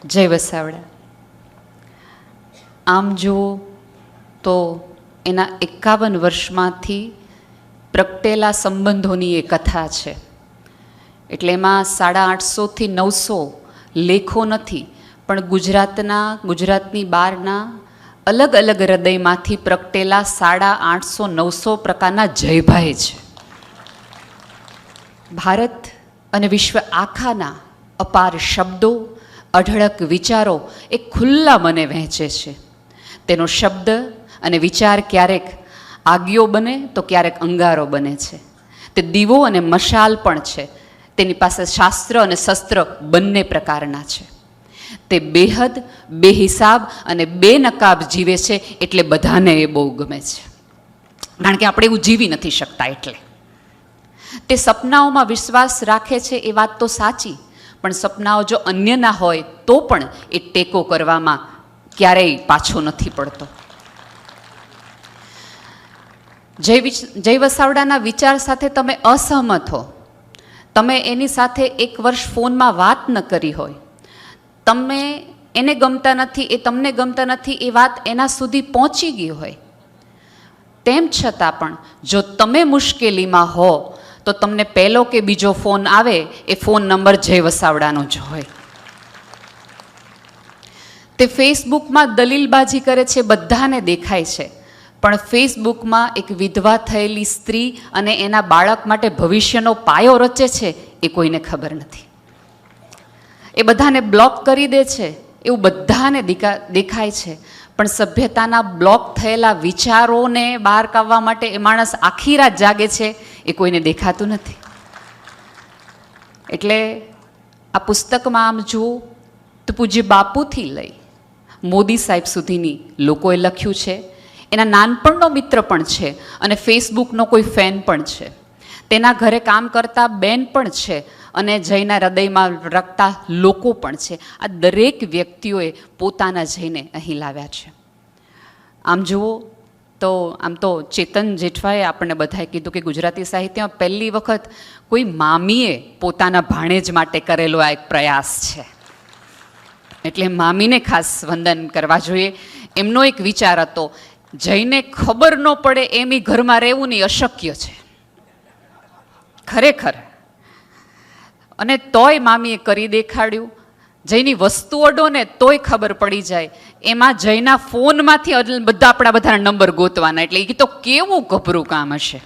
જય વસાવડા. આમ જુઓ તો એના 51 વર્ષમાંથી પ્રગટેલા સંબંધોની એ કથા છે. એટલે એમાં 850 થી 900 લેખો નથી, પણ ગુજરાતની બહારના અલગ અલગ હૃદયમાંથી પ્રગટેલા 850-900 પ્રકારના જયભાઈ છે. ભારત અને વિશ્વ આખાના અપાર શબ્દો, અઢળક વિચારો એ ખુલ્લા મને વહેંચે છે. તેનો શબ્દ અને વિચાર ક્યારેક આગિયો બને તો ક્યારેક અંગારો બને છે. તે દીવો અને મશાલ પણ છે. તેની પાસે શાસ્ત્ર અને શસ્ત્ર બંને પ્રકારના છે. તે બેહદ, બેહિસાબ અને બેનકાબ જીવે છે, એટલે બધાને એ બહુ ગમે છે. કારણ કે આપણે એવું જીવી નથી શકતા. એટલે તે સપનાઓમાં વિશ્વાસ રાખે છે, એ વાત તો સાચી, પણ સપનાઓ જો અન્યના હોય તો પણ એ ટેકો કરવામાં ક્યારેય પાછો નથી પડતો. જય વસાવડાના વિચાર સાથે તમે અસહમત હો, તમે એની સાથે 1 વર્ષ ફોનમાં વાત ન કરી હોય, તમે એને ગમતા નથી, એ તમને ગમતા નથી, એ વાત એના સુધી પહોંચી ગઈ હોય, તેમ છતાં પણ જો તમે મુશ્કેલીમાં હો તો તમને પહેલો કે બીજો ફોન આવે એ ફોન નંબર જય વસાવડાનો જ હોય. તે ફેસબુકમાં દલીલબાજી કરે છે, બધાને દેખાય છે, પણ ફેસબુકમાં એક વિધવા થયેલી સ્ત્રી અને એના બાળક માટે ભવિષ્યનો પાયો રચે છે એ કોઈને ખબર નથી. એ બધાને બ્લોક કરી દે છે એવું બધાને દેખાય છે, પણ સભ્યતાના બ્લોક થયેલા વિચારોને બહાર કાઢવા માટે એ માણસ આખી રાત જાગે છે એ કોઈને દેખાતું નથી. એટલે આ પુસ્તકમાં આમ જુઓ તો પૂજ્ય બાપુથી લઈ મોદી સાહેબ સુધીની લોકોએ લખ્યું છે. એના નાનપણનો મિત્ર પણ છે અને ફેસબુકનો કોઈ ફેન પણ છે. તેના ઘરે કામ કરતા બેન પણ છે અને જયના હૃદયમાં રખતા લોકો પણ છે. આ દરેક વ્યક્તિઓએ પોતાના જયને અહીં લાવ્યા છે. આમ જુઓ તો આમ તો ચેતન જેઠવાએ આપણને બધાએ કીધું કે ગુજરાતી સાહિત્યમાં પહેલી વખત કોઈ મામીએ પોતાના ભાણેજ માટે કરેલો આ એક પ્રયાસ છે. એટલે મામીને ખાસ વંદન કરવા જોઈએ. એમનો એક વિચાર હતો, જઈને ખબર ન પડે એમ ઘરમાં રહેવું નહીં અશક્ય છે ખરેખર. અને તોય મામીએ કરી દેખાડ્યું. જયની વસ્તુ અડો ને તોય ખબર પડી જાય. એમાં જયના ફોનમાંથી બધા આપણા નંબર ગોતવાના. એટલે એ તો કેવું ગભરું કામ હશે.